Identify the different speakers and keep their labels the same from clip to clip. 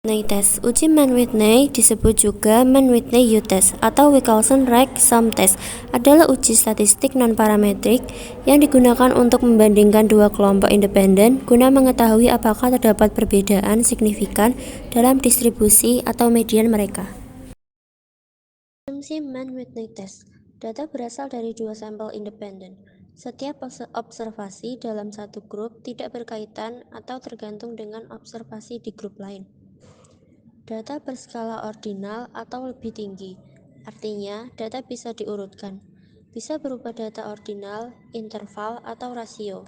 Speaker 1: Whitney test. Uji Mann-Whitney disebut juga Mann-Whitney U-test atau Wilkinson-Rayk-Sum test adalah uji statistik non-parametrik yang digunakan untuk membandingkan dua kelompok independen guna mengetahui apakah terdapat perbedaan signifikan dalam distribusi atau median mereka. Asumsi Mann-Whitney test. Data berasal dari dua sampel independen. Setiap observasi dalam satu grup tidak berkaitan atau tergantung dengan observasi di grup lain. Data berskala ordinal atau lebih tinggi, artinya data bisa diurutkan. Bisa berupa data ordinal, interval, atau rasio.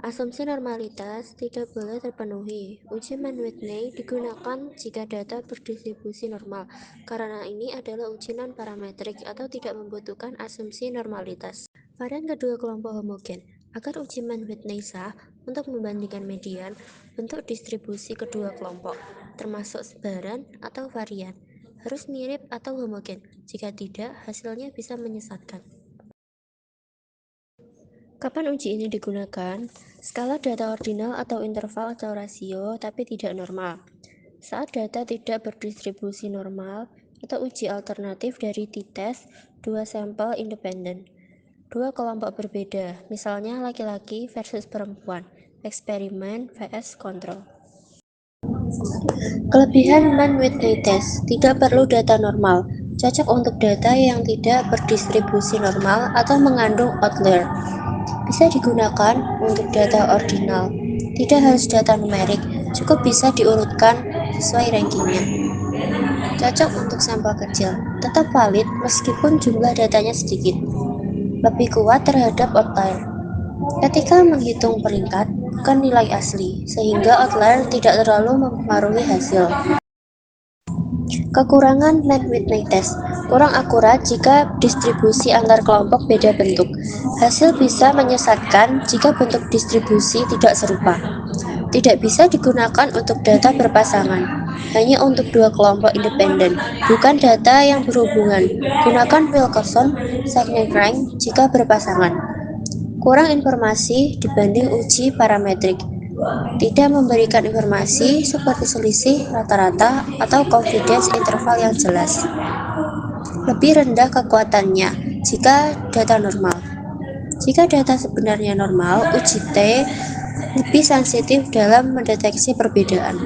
Speaker 1: Asumsi normalitas tidak boleh terpenuhi. Uji Mann-Whitney digunakan jika data berdistribusi normal, karena ini adalah uji non-parametrik atau tidak membutuhkan asumsi normalitas. Varian kedua kelompok homogen. Agar uji Mann-Whitney sah, untuk membandingkan median, bentuk distribusi kedua kelompok, termasuk sebaran atau varian, harus mirip atau homogen. Jika tidak, hasilnya bisa menyesatkan. Kapan uji ini digunakan? Skala data ordinal atau interval atau rasio, tapi tidak normal. Saat data tidak berdistribusi normal, atau uji alternatif dari t-test, dua sampel independen. Dua kelompok berbeda, misalnya laki-laki versus perempuan, eksperimen vs kontrol. Kelebihan Mann-Whitney test, tidak perlu data normal, cocok untuk data yang tidak berdistribusi normal atau mengandung outlier. Bisa digunakan untuk data ordinal, tidak harus data numerik, cukup bisa diurutkan sesuai rankingnya. Cocok untuk sampel kecil, tetap valid meskipun jumlah datanya sedikit. Lebih kuat terhadap outlier. Ketika menghitung peringkat, bukan nilai asli, sehingga outlier tidak terlalu mempengaruhi hasil. Kekurangan Mann-Whitney test. Kurang akurat jika distribusi antar kelompok beda bentuk. Hasil bisa menyesatkan jika bentuk distribusi tidak serupa. Tidak bisa digunakan untuk data berpasangan, hanya untuk dua kelompok independen, bukan data yang berhubungan. Gunakan Wilkinson-Rayk jika berpasangan. Kurang informasi dibanding uji parametrik. Tidak memberikan informasi seperti selisih rata-rata atau confidence interval yang jelas. Lebih rendah kekuatannya jika data normal. Jika data sebenarnya normal, uji T lebih sensitif dalam mendeteksi perbedaan.